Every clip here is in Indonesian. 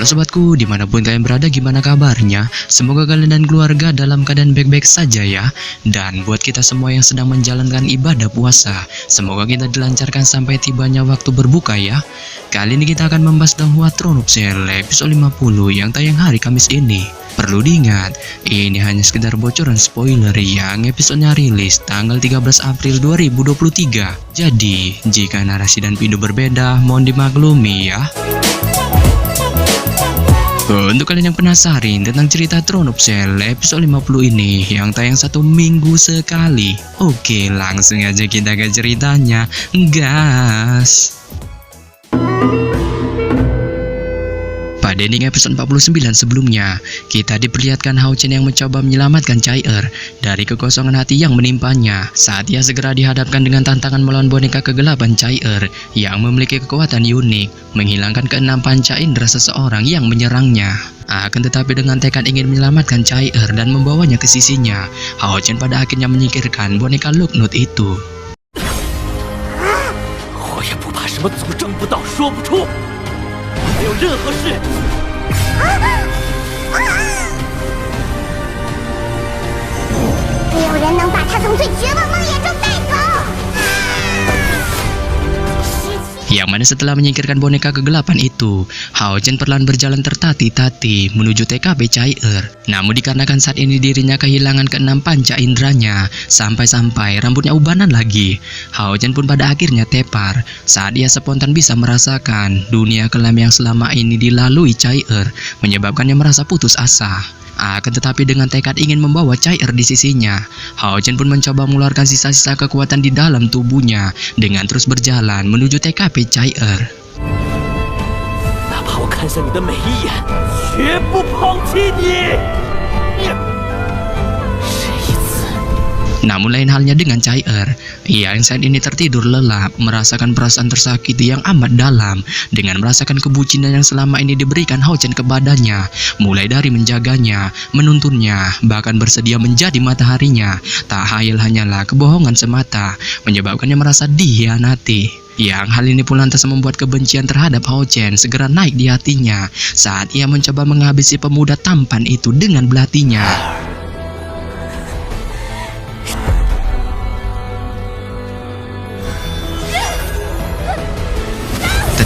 Halo sobatku, dimanapun kalian berada, gimana kabarnya? Semoga kalian dan keluarga dalam keadaan baik-baik saja ya. Dan buat kita semua yang sedang menjalankan ibadah puasa, semoga kita dilancarkan sampai tibanya waktu berbuka ya. Kali ini kita akan membahas Danghua Throne of Shell episode 50 yang tayang hari Kamis ini. Perlu diingat, ini hanya sekedar bocoran spoiler yang episodenya rilis tanggal 13 April 2023. Jadi, jika narasi dan video berbeda, mohon dimaklumi ya. Untuk kalian yang penasaran tentang cerita Throne of Shell episode 50 ini yang tayang 1 minggu sekali, oke, langsung aja kita ke ceritanya, gas. Pada ending episode 49 sebelumnya, kita diperlihatkan Hao Chen yang mencoba menyelamatkan Chai-Er dari kekosongan hati yang menimpanya saat ia segera dihadapkan dengan tantangan melawan boneka kegelapan Chai-Er yang memiliki kekuatan unik, menghilangkan keenam panca indera seseorang yang menyerangnya. Akan tetapi dengan tekad ingin menyelamatkan Chai-Er dan membawanya ke sisinya, Hao Chen pada akhirnya menyingkirkan boneka Luknut itu. 我也不怕什么诅咒不到说不出，没有任何事。没有人能把他从最绝望梦魇中带走。 Yang mana setelah menyingkirkan boneka kegelapan itu, Hao Chen perlahan berjalan tertati-tati menuju TKP Chai-Er. Namun dikarenakan saat ini dirinya kehilangan keenam panca inderanya, sampai-sampai rambutnya ubanan lagi, Hao Chen pun pada akhirnya tepar saat ia spontan bisa merasakan dunia kelam yang selama ini dilalui Chai-Er, menyebabkannya merasa putus asa. Akan tetapi dengan tekad ingin membawa Chai-Er di sisinya, Hao Chen pun mencoba mengeluarkan sisa-sisa kekuatan di dalam tubuhnya dengan terus berjalan menuju TKP Chai-Er. 哪怕我看向你的每一眼，绝不抛弃你。这一次。 Namun lain halnya dengan Chai-Er, ia yang saat ini tertidur lelap, merasakan perasaan tersakiti yang amat dalam dengan merasakan kebucinan yang selama ini diberikan Hao Chen kepadanya, mulai dari menjaganya, menuntunnya, bahkan bersedia menjadi mataharinya. Tak hayal hanyalah kebohongan semata, menyebabkannya merasa dikhianati. Yang hal ini pun lantas membuat kebencian terhadap Hao Chen segera naik di hatinya saat ia mencoba menghabisi pemuda tampan itu dengan belatinya.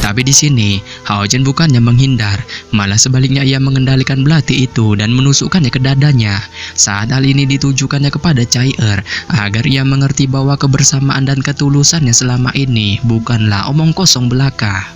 Tapi di sini, Hao Chen bukannya menghindar, malah sebaliknya ia mengendalikan belati itu dan menusukkannya ke dadanya. Saat hal ini ditujukannya kepada Chai-Er agar ia mengerti bahwa kebersamaan dan ketulusannya selama ini bukanlah omong kosong belaka.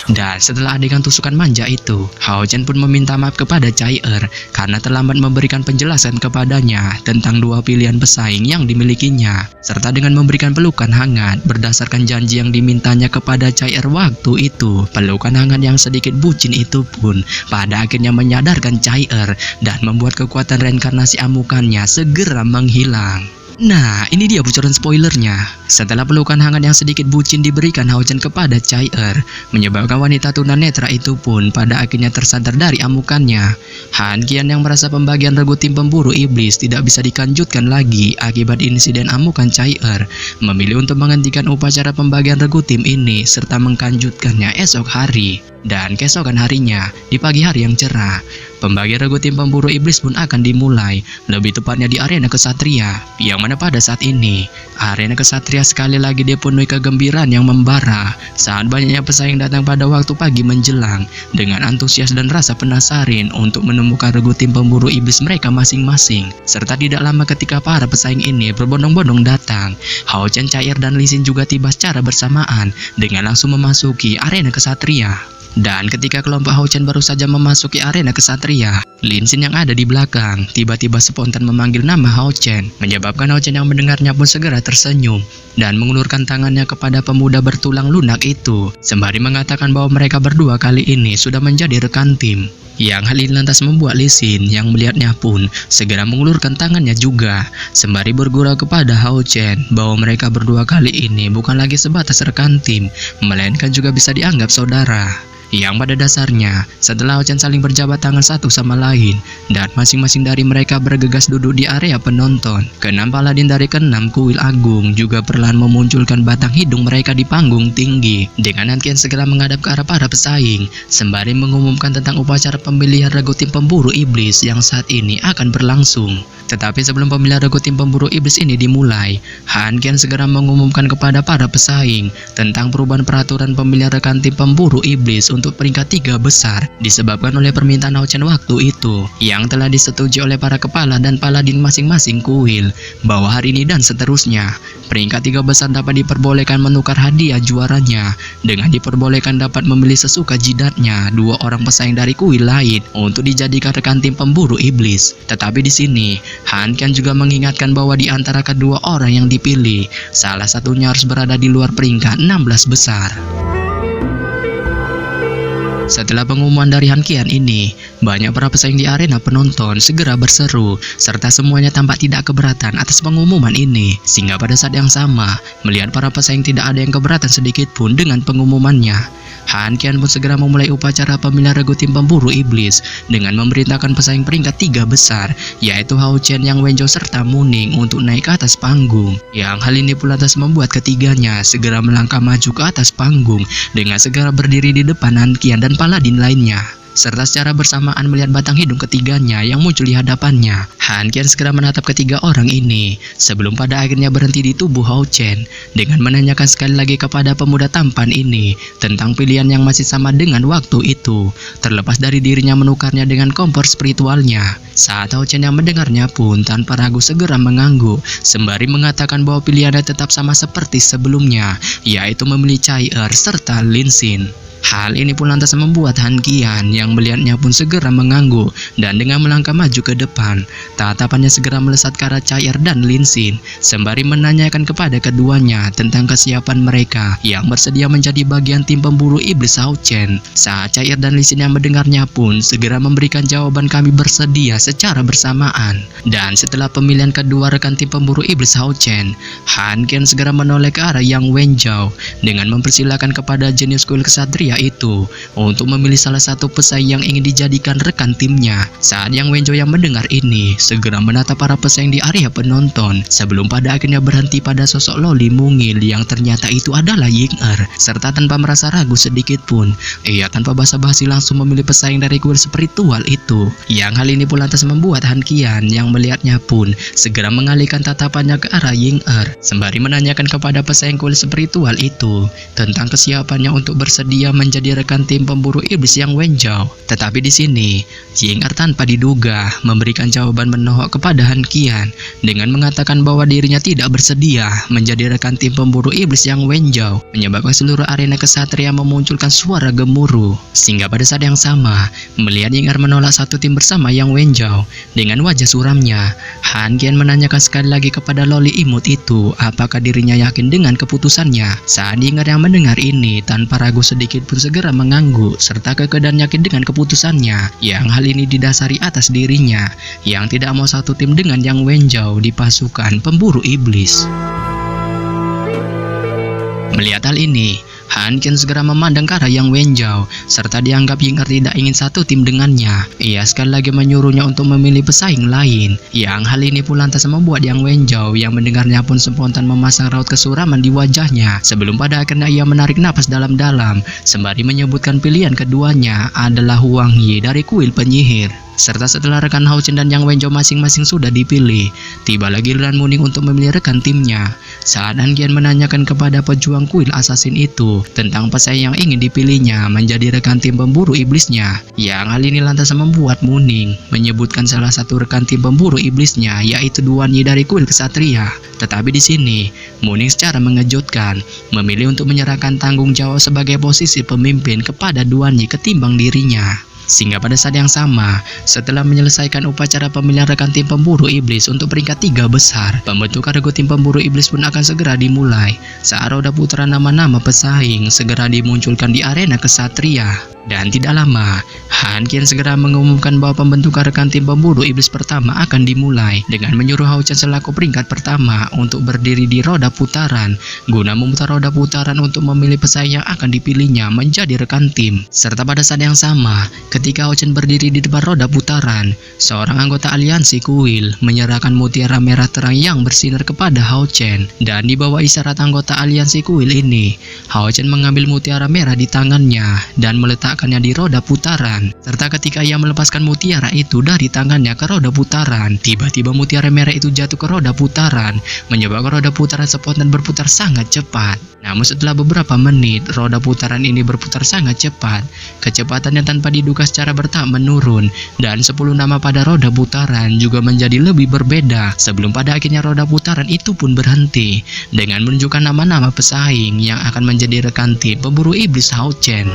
Dan setelah adegan tusukan manja itu, Hao Chen pun meminta maaf kepada Chai-Er karena terlambat memberikan penjelasan kepadanya tentang dua pilihan pesaing yang dimilikinya, serta dengan memberikan pelukan hangat berdasarkan janji yang dimintanya kepada Chai-Er waktu itu. Pelukan hangat yang sedikit bucin itu pun pada akhirnya menyadarkan Chai-Er dan membuat kekuatan reinkarnasi amukannya segera menghilang. Nah, ini dia bocoran spoilernya. Setelah pelukan hangat yang sedikit bucin diberikan Hao Chen kepada Chai-Er, menyebabkan wanita tunanetra itu pun pada akhirnya tersadar dari amukannya. Han Qian yang merasa pembagian regu tim pemburu iblis tidak bisa dilanjutkan lagi akibat insiden amukan Chai-Er, memilih untuk menghentikan upacara pembagian regu tim ini serta menglanjutkannya esok hari. Dan keesokan harinya, di pagi hari yang cerah, pembagian regu tim pemburu iblis pun akan dimulai, lebih tepatnya di arena kesatria, yang mana pada saat ini, arena kesatria sekali lagi dipenuhi kegembiraan yang membara saat banyaknya pesaing datang pada waktu pagi menjelang dengan antusias dan rasa penasaran untuk menemukan regu tim pemburu iblis mereka masing-masing. Serta tidak lama ketika para pesaing ini berbondong-bondong datang, Hao Chen, Chai-Er, dan Li Xin juga tiba secara bersamaan dengan langsung memasuki arena kesatria. Dan ketika kelompok Hao Chen baru saja memasuki arena kesatria, Lin Xin yang ada di belakang tiba-tiba spontan memanggil nama Hao Chen, menyebabkan Hao Chen yang mendengarnya pun segera tersenyum dan mengulurkan tangannya kepada pemuda bertulang lunak itu, sembari mengatakan bahwa mereka berdua kali ini sudah menjadi rekan tim. Yang hal ini lantas membuat Li Xin yang melihatnya pun segera mengulurkan tangannya juga, sembari bergurau kepada Hao Chen bahwa mereka berdua kali ini bukan lagi sebatas rekan tim, melainkan juga bisa dianggap saudara. Yang pada dasarnya, setelah Hao Chen saling berjabat tangan satu sama lain, dan masing-masing dari mereka bergegas duduk di area penonton. Keenam paladin dari keenam kuil agung juga perlahan memunculkan batang hidung mereka di panggung tinggi, dengan Hankian segera menghadap ke arah para pesaing, sembari mengumumkan tentang upacara pemilihan regu tim pemburu iblis yang saat ini akan berlangsung. Tetapi sebelum pemilihan regu tim pemburu iblis ini dimulai, Hankian segera mengumumkan kepada para pesaing tentang perubahan peraturan pemilihan rekan tim pemburu iblis untuk peringkat 3 besar, disebabkan oleh permintaan Hao Chen waktu itu, yang telah disetujui oleh para kepala dan paladin masing-masing kuil, bahwa hari ini dan seterusnya, peringkat 3 besar dapat diperbolehkan menukar hadiah juaranya, dengan diperbolehkan dapat memilih sesuka jidatnya 2 orang pesaing dari kuil lain untuk dijadikan rekan tim pemburu iblis. Tetapi di sini, Hankian juga mengingatkan bahwa di antara kedua orang yang dipilih, salah satunya harus berada di luar peringkat 16 besar. Setelah pengumuman dari Hankian ini, banyak para pesaing di arena penonton segera berseru, serta semuanya tampak tidak keberatan atas pengumuman ini. Sehingga pada saat yang sama, melihat para pesaing tidak ada yang keberatan sedikit pun dengan pengumumannya, Hankian pun segera memulai upacara pemilihan regu tim pemburu iblis dengan memerintahkan pesaing peringkat 3 besar, yaitu Hao Chen, Yang Wenzhou serta Muning untuk naik ke atas panggung. Yang hal ini pula lantas membuat ketiganya segera melangkah maju ke atas panggung dengan segera berdiri di depan Hankian dan paladin lainnya, serta secara bersamaan melihat batang hidung ketiganya yang muncul di hadapannya. Hankian segera menatap ketiga orang ini sebelum pada akhirnya berhenti di tubuh Hao Chen dengan menanyakan sekali lagi kepada pemuda tampan ini tentang pilihan yang masih sama dengan waktu itu, terlepas dari dirinya menukarnya dengan kompor spiritualnya. Saat Hao Chen yang mendengarnya pun tanpa ragu segera mengangguk sembari mengatakan bahwa pilihannya tetap sama seperti sebelumnya, yaitu memilih Chai serta Lin Xin. Hal ini pun lantas membuat Hankian yang melihatnya pun segera mengangguk dan dengan melangkah maju ke depan, tatapannya segera melesat ke arah Chai dan Lin Xin sembari menanyakan kepada keduanya tentang kesiapan mereka yang bersedia menjadi bagian tim pemburu iblis Hao Chen. Saat Chai dan Lin Xin yang mendengarnya pun segera memberikan jawaban kami bersedia secara bersamaan. Dan setelah pemilihan kedua rekan tim pemburu iblis Hao Chen, Hankian segera menoleh ke arah Yang Wenzhou dengan mempersilahkan kepada jenius kuil kesatria itu untuk memilih salah satu pesaing yang ingin dijadikan rekan timnya. Saat Yang Wenzhou yang mendengar ini segera menatap para pesaing di area penonton sebelum pada akhirnya berhenti pada sosok loli mungil yang ternyata itu adalah Ying-er, serta tanpa merasa ragu sedikit pun ia tanpa basa-basi langsung memilih pesaing dari kuil spiritual itu. Yang hal ini pun lantas membuat Hankian yang melihatnya pun segera mengalihkan tatapannya ke arah Ying-er sembari menanyakan kepada pesaing kuil spiritual itu tentang kesiapannya untuk bersedia menjadi rekan tim pemburu iblis Yang Wenzhou. Tetapi di sini, Ying-er tanpa diduga memberikan jawaban menohok kepada Hankian dengan mengatakan bahwa dirinya tidak bersedia menjadi rekan tim pemburu iblis Yang Wenzhou, menyebabkan seluruh arena kesatria memunculkan suara gemuruh. Sehingga pada saat yang sama, melihat Ying-er menolak satu tim bersama Yang Wenzhou dengan wajah suramnya, Hankian menanyakan sekali lagi kepada loli imut itu apakah dirinya yakin dengan keputusannya. Saat Ying-er yang mendengar ini tanpa ragu sedikit pun segera mengangguk serta kekeh dan yakin dengan keputusannya, yang hal ini didasari atas dirinya yang tidak mau satu tim dengan Yang Wenzhou di pasukan pemburu iblis. Melihat hal ini, Hankian segera memandang ke arah Yang Wenzhou serta dianggap Ying-er tidak ingin satu tim dengannya. Ia sekali lagi menyuruhnya untuk memilih pesaing lain. Yang hal ini pun lantas membuat Yang Wenzhou yang mendengarnya pun spontan memasang raut kesuraman di wajahnya sebelum pada akhirnya ia menarik napas dalam-dalam sembari menyebutkan pilihan keduanya adalah Huang Yi dari kuil penyihir. Serta setelah rekan Hao Chen dan Yang Wenzhou masing-masing sudah dipilih, tibalah giliran Muning untuk memilih rekan timnya. Saat Hankian menanyakan kepada pejuang kuil assassin itu tentang pesaing yang ingin dipilihnya menjadi rekan tim pemburu iblisnya, yang hal ini lantas membuat Muning menyebutkan salah satu rekan tim pemburu iblisnya, yaitu Duan Yi dari kuil kesatria. Tetapi di sini, Muning secara mengejutkan memilih untuk menyerahkan tanggung jawab sebagai posisi pemimpin kepada Duan Yi ketimbang dirinya. Sehingga pada saat yang sama, setelah menyelesaikan upacara pemilihan rekan tim pemburu iblis untuk peringkat 3 besar, pembentukan regu tim pemburu iblis pun akan segera dimulai. Saat roda putra nama-nama pesaing segera dimunculkan di arena kesatria. Dan tidak lama, Han Qian segera mengumumkan bahwa pembentukan rekan tim pemburu iblis pertama akan dimulai dengan menyuruh Hao Chen selaku peringkat pertama untuk berdiri di roda putaran guna memutar roda putaran untuk memilih pesaing yang akan dipilihnya menjadi rekan tim. Serta pada saat yang sama, ketika Hao Chen berdiri di depan roda putaran, seorang anggota aliansi kuil menyerahkan mutiara merah terang yang bersinar kepada Hao Chen. Dan di bawah isyarat anggota aliansi kuil ini, Hao Chen mengambil mutiara merah di tangannya dan meletakkannya di roda putaran. Serta ketika ia melepaskan mutiara itu dari tangannya ke roda putaran, tiba-tiba mutiara merah itu jatuh ke roda putaran, menyebabkan roda putaran spontan berputar sangat cepat. Namun setelah beberapa menit, roda putaran ini berputar sangat cepat. Kecepatannya tanpa diduga secara bertahap menurun, dan 10 nama pada roda putaran juga menjadi lebih berbeda, sebelum pada akhirnya roda putaran itu pun berhenti, dengan menunjukkan nama-nama pesaing yang akan menjadi rekan tim pemburu iblis Hao Chen.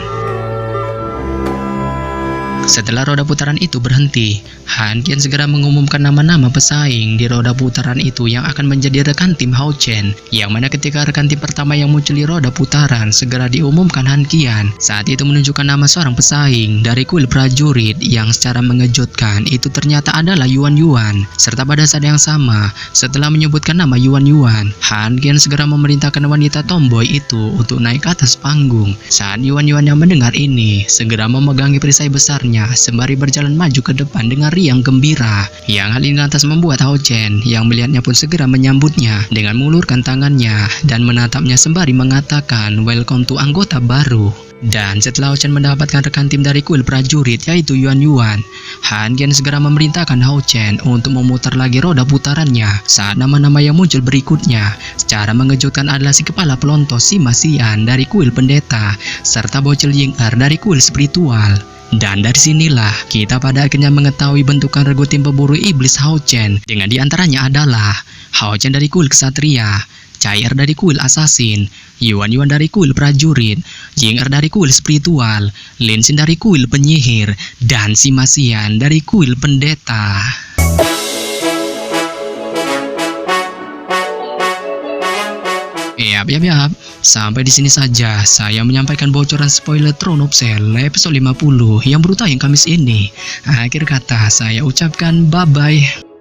Setelah roda putaran itu berhenti, Han Qian segera mengumumkan nama-nama pesaing di roda putaran itu yang akan menjadi rekan tim Hao Chen. Yang mana ketika rekan tim pertama yang muncul di roda putaran segera diumumkan Han Qian, saat itu menunjukkan nama seorang pesaing dari kuil prajurit yang secara mengejutkan itu ternyata adalah Yuan Yuan. Serta pada saat yang sama, setelah menyebutkan nama Yuan Yuan, Han Qian segera memerintahkan wanita tomboy itu untuk naik ke atas panggung. Saat Yuan Yuan yang mendengar ini, segera memegangi perisai besarnya sembari berjalan maju ke depan dengan riang gembira. Yang hal ini lantas membuat Hao Chen yang melihatnya pun segera menyambutnya dengan mengulurkan tangannya dan menatapnya sembari mengatakan welcome to anggota baru. Dan setelah Hao Chen mendapatkan rekan tim dari kuil prajurit yaitu Yuan Yuan, Han Qian segera memerintahkan Hao Chen untuk memutar lagi roda putarannya saat nama-nama yang muncul berikutnya secara mengejutkan adalah si kepala pelontos Sima Xian dari kuil pendeta serta bocil Ying Er dari kuil spiritual. Dan dari sinilah kita pada akhirnya mengetahui bentukan regu tim pemburu iblis Hao Chen, dengan diantaranya adalah Hao Chen dari kuil kesatria, Cai Er dari kuil assassin, Yuan Yuan dari kuil prajurit, Ying Er dari kuil spiritual, Lin Xin dari kuil penyihir, dan Sima Xian dari kuil pendeta. Yap. Sampai di sini saja saya menyampaikan bocoran spoiler Throne of Cell episode 50 yang baru tayang Kamis ini. Akhir kata saya ucapkan bye-bye.